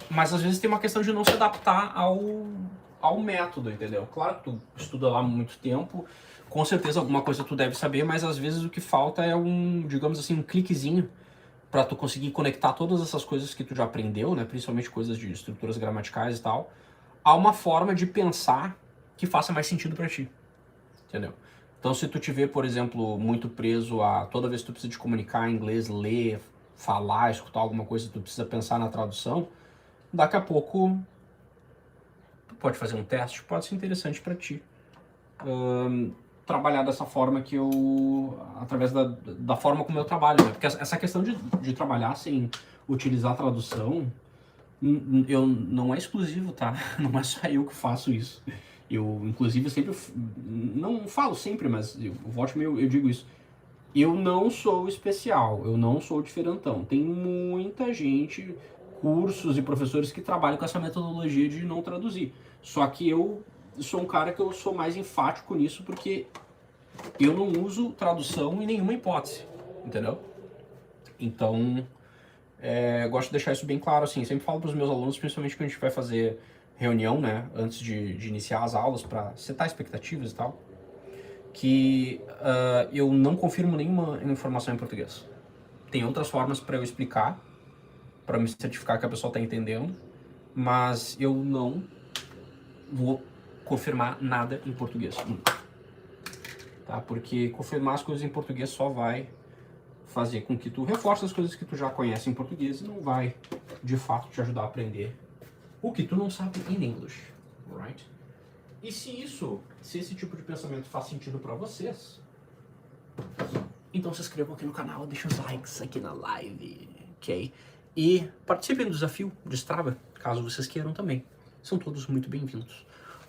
Mas às vezes tem uma questão de não se adaptar ao método, entendeu? Claro que tu estuda lá há muito tempo, com certeza alguma coisa tu deve saber, mas às vezes o que falta é digamos assim, um cliquezinho para tu conseguir conectar todas essas coisas que tu já aprendeu, né, principalmente coisas de estruturas gramaticais e tal, a uma forma de pensar que faça mais sentido para ti, entendeu? Então se tu te vê, por exemplo, muito preso a toda vez que tu precisa de comunicar em inglês, ler, falar, escutar alguma coisa, tu precisa pensar na tradução, daqui a pouco tu pode fazer um teste, pode ser interessante para ti. Trabalhar dessa forma através da forma como eu trabalho, né? Porque essa questão de trabalhar sem utilizar tradução, não é exclusivo, tá? Não é só eu que faço isso. Eu, inclusive, sempre, não falo sempre, mas eu digo isso. Eu não sou especial, eu não sou diferentão. Tem muita gente, cursos e professores que trabalham com essa metodologia de não traduzir. Só que eu sou um cara que eu sou mais enfático nisso porque eu não uso tradução em nenhuma hipótese, entendeu? Então, gosto de deixar isso bem claro, assim, sempre falo para os meus alunos, principalmente quando a gente vai fazer reunião, né, antes de iniciar as aulas, para setar expectativas e tal, que eu não confirmo nenhuma informação em português. Tem outras formas para eu explicar, para me certificar que a pessoa está entendendo, mas eu não vou confirmar nada em português. Tá? Porque confirmar as coisas em português só vai fazer com que tu reforce as coisas que tu já conhece em português e não vai, de fato, te ajudar a aprender o que tu não sabe em inglês, right? E se esse tipo de pensamento faz sentido para vocês, então se inscrevam aqui no canal, deixem os likes aqui na live, ok? E participem do desafio de Strava, caso vocês queiram também. São todos muito bem-vindos.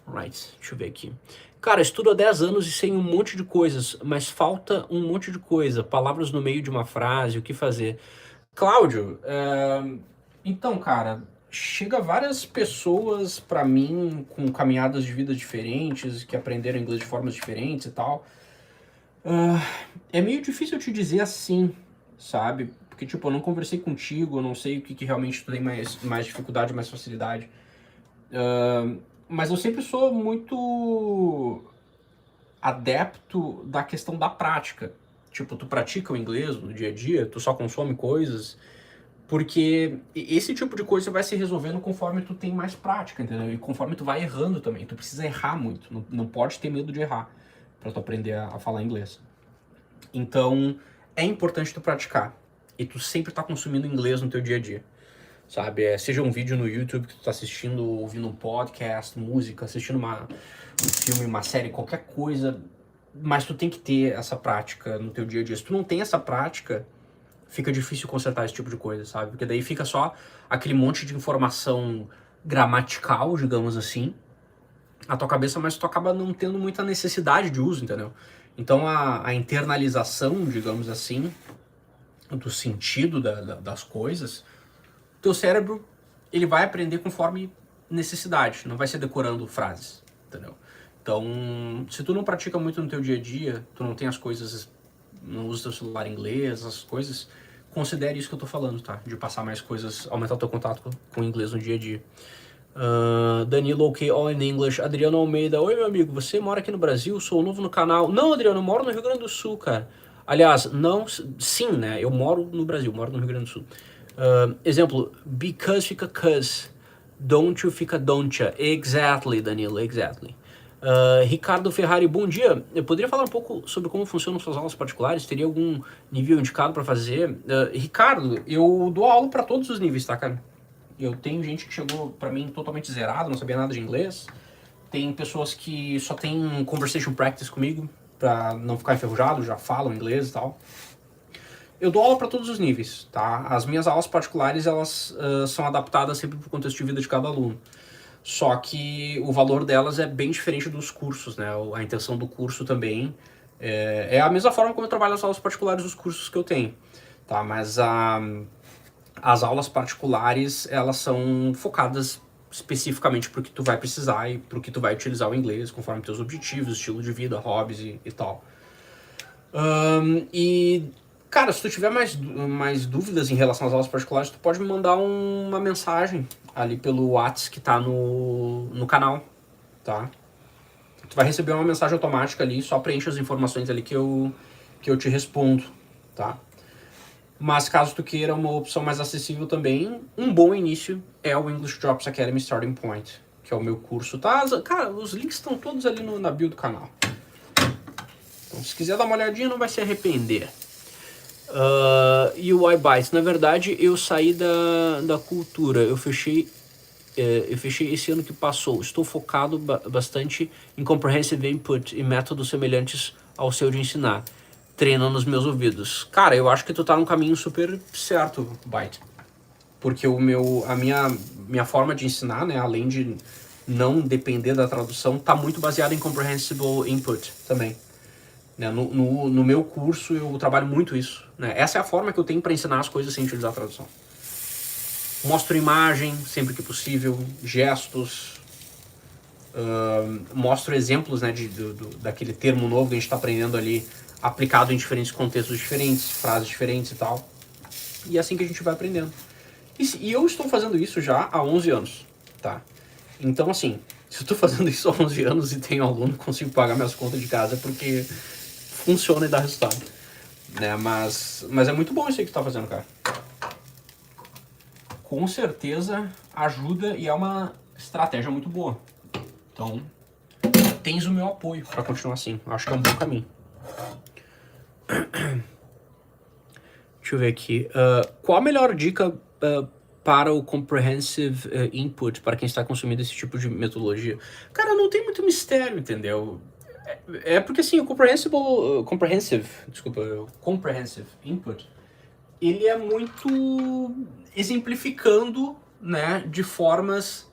Alright, deixa eu ver aqui. Cara, estudo há 10 anos e sei um monte de coisas, mas falta um monte de coisa. Palavras no meio de uma frase, o que fazer? Cláudio, então, cara, chega várias pessoas pra mim com caminhadas de vida diferentes, que aprenderam inglês de formas diferentes e tal. É meio difícil eu te dizer assim, sabe? Porque, tipo, eu não conversei contigo, eu não sei o que realmente tu tem mais dificuldade, mais facilidade. Mas eu sempre sou muito adepto da questão da prática. Tipo, tu pratica o inglês no dia a dia, tu só consome coisas. Porque esse tipo de coisa vai se resolvendo conforme tu tem mais prática, entendeu? E conforme tu vai errando também. Tu precisa errar muito, não pode ter medo de errar pra tu aprender a falar inglês. Então, é importante tu praticar. E tu sempre tá consumindo inglês no teu dia a dia. Sabe? Seja um vídeo no YouTube que tu tá assistindo, ouvindo um podcast, música, assistindo um filme, uma série, qualquer coisa. Mas tu tem que ter essa prática no teu dia a dia. Se tu não tem essa prática, fica difícil consertar esse tipo de coisa, sabe? Porque daí fica só aquele monte de informação gramatical, digamos assim, na tua cabeça, mas tu acaba não tendo muita necessidade de uso, entendeu? Então a internalização, digamos assim, do sentido das coisas, teu cérebro, ele vai aprender conforme necessidade, não vai ser decorando frases, entendeu? Então, se tu não pratica muito no teu dia a dia, tu não tem as coisas, não usa teu celular em inglês, essas coisas, considere isso que eu tô falando, tá? De passar mais coisas, aumentar o teu contato com o inglês no dia a dia. Danilo, ok, all in English. Adriano Almeida, oi meu amigo, você mora aqui no Brasil? Sou novo no canal. Não, Adriano, eu moro no Rio Grande do Sul, cara. Aliás, não, sim, né? Eu moro no Brasil, moro no Rio Grande do Sul. Exemplo, because fica cause, don't you fica don't ya. Exactly, Danilo, exactly. Ricardo Ferrari, bom dia. Eu poderia falar um pouco sobre como funcionam suas aulas particulares? Teria algum nível indicado para fazer? Ricardo, eu dou aula para todos os níveis, tá, cara? Eu tenho gente que chegou pra mim totalmente zerado, não sabia nada de inglês. Tem pessoas que só tem conversation practice comigo, pra não ficar enferrujado, já falam inglês e tal. Eu dou aula pra todos os níveis, tá? As minhas aulas particulares, elas são adaptadas sempre pro contexto de vida de cada aluno. Só que o valor delas é bem diferente dos cursos, né? A intenção do curso também é a mesma forma como eu trabalho as aulas particulares dos cursos que eu tenho, tá? Mas as aulas particulares, elas são focadas especificamente para o que tu vai precisar e para o que tu vai utilizar o inglês, conforme teus objetivos, estilo de vida, hobbies e tal. Cara, se tu tiver mais dúvidas em relação às aulas particulares, tu pode me mandar uma mensagem ali pelo WhatsApp que tá no canal, tá? Tu vai receber uma mensagem automática ali, só preenche as informações ali que eu te respondo, tá? Mas caso tu queira uma opção mais acessível também, um bom início é o English Drops Academy Starting Point, que é o meu curso, tá? Cara, os links estão todos ali na bio do canal. Então, se quiser dar uma olhadinha, não vai se arrepender. E o iBytes, na verdade, eu saí da cultura, eu fechei esse ano que passou. Estou focado bastante em Comprehensive Input e métodos semelhantes ao seu de ensinar, treinando os meus ouvidos. Cara, eu acho que tu tá num caminho super certo, Byte. Porque a minha forma de ensinar, né, além de não depender da tradução, tá muito baseada em Comprehensible Input também. Né, no meu curso eu trabalho muito isso. Né? Essa é a forma que eu tenho para ensinar as coisas sem utilizar a tradução. Mostro imagem sempre que possível, gestos, mostro exemplos, né, daquele termo novo que a gente está aprendendo ali, aplicado em diferentes contextos diferentes, frases diferentes e tal. E é assim que a gente vai aprendendo. E eu estou fazendo isso já há 11 anos, tá? Então, assim, se eu estou fazendo isso há 11 anos e tenho aluno, consigo pagar minhas contas de casa porque funciona e dá resultado. Né? Mas é muito bom isso aí que tu tá fazendo, cara. Com certeza ajuda e é uma estratégia muito boa. Então, tens o meu apoio para continuar assim. Eu acho que é um bom caminho. Deixa eu ver aqui. Qual a melhor dica para o Comprehensive Input, para quem está consumindo esse tipo de metodologia? Cara, não tem muito mistério, entendeu? É porque assim, o Comprehensive Input, ele é muito exemplificando, né, de formas...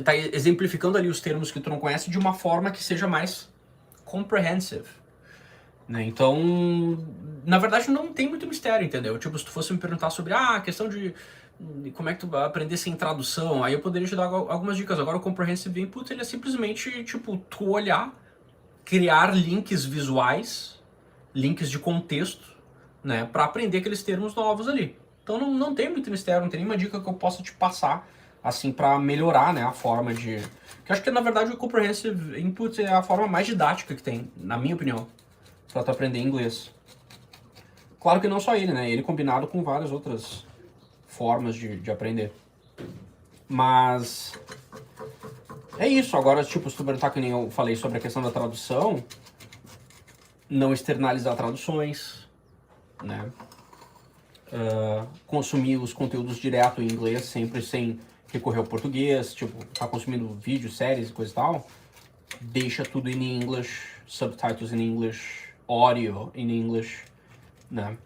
Tá exemplificando ali os termos que tu não conhece de uma forma que seja mais comprehensive. Né? Então, na verdade, não tem muito mistério, entendeu? Tipo, se tu fosse me perguntar sobre a questão de como é que tu vai aprender sem tradução, aí eu poderia te dar algumas dicas. Agora, o Comprehensive Input, ele é simplesmente, tipo, tu olhar, criar links visuais, links de contexto, né, para aprender aqueles termos novos ali. Então, não tem muito mistério, não tem nenhuma dica que eu possa te passar, assim, para melhorar, né, a forma de... Que eu acho que, na verdade, o Comprehensive Input é a forma mais didática que tem, na minha opinião, para tu aprender inglês. Claro que não só ele, né? Ele combinado com várias outras formas de aprender. Mas é isso. Agora, tipo, se tu perguntar, que nem eu falei sobre a questão da tradução, não externalizar traduções, né? Consumir os conteúdos direto em inglês, sempre sem recorrer ao português, tipo, tá consumindo vídeos, séries e coisa e tal, deixa tudo in English, subtitles in English, audio in English, né?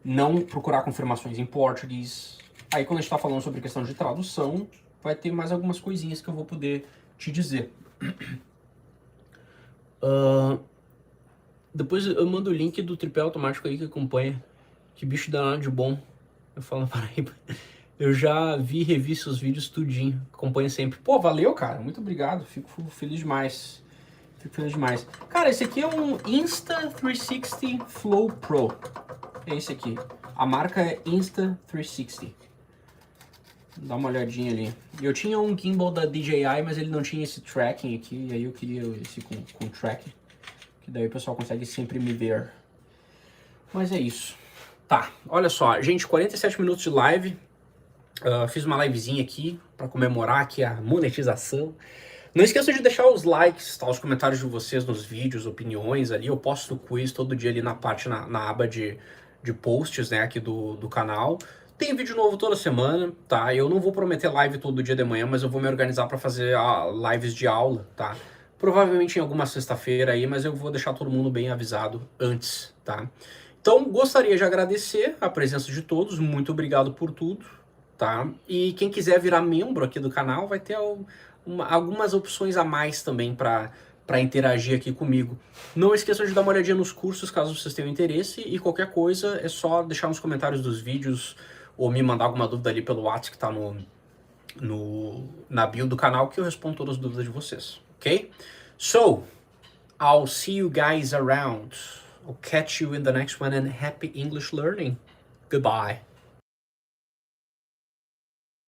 Não procurar confirmações em português. Aí quando a gente tá falando sobre questão de tradução, vai ter mais algumas coisinhas que eu vou poder te dizer. Depois eu mando o link do tripé automático aí que acompanha. Que bicho danado de bom. Eu falo, Paraíba. Eu já vi e revi seus vídeos tudinho. Acompanho sempre. Pô, valeu, cara. Muito obrigado. Fico feliz demais. Fico feliz demais. Cara, esse aqui é um Insta360 Flow Pro. É esse aqui. A marca é Insta360. Dá uma olhadinha ali. Eu tinha um gimbal da DJI, mas ele não tinha esse tracking aqui. E aí eu queria esse com tracking. Que daí o pessoal consegue sempre me ver. Mas é isso. Tá, olha só. Gente, 47 minutos de live. Fiz uma livezinha aqui para comemorar aqui a monetização. Não esqueça de deixar os likes, tá, os comentários de vocês nos vídeos, opiniões ali. Eu posto o quiz todo dia ali na parte, na aba de posts, né, aqui do canal. Tem vídeo novo toda semana, tá? Eu não vou prometer live todo dia de manhã, mas eu vou me organizar para fazer lives de aula, tá? Provavelmente em alguma sexta-feira aí, mas eu vou deixar todo mundo bem avisado antes, tá? Então, gostaria de agradecer a presença de todos. Muito obrigado por tudo, tá? E quem quiser virar membro aqui do canal vai ter algumas opções a mais também para interagir aqui comigo. Não esqueçam de dar uma olhadinha nos cursos caso vocês tenham interesse, e qualquer coisa é só deixar nos comentários dos vídeos ou me mandar alguma dúvida ali pelo WhatsApp que tá na bio do canal, que eu respondo todas as dúvidas de vocês, ok? So, I'll see you guys around. I'll catch you in the next one, and happy English learning. Goodbye.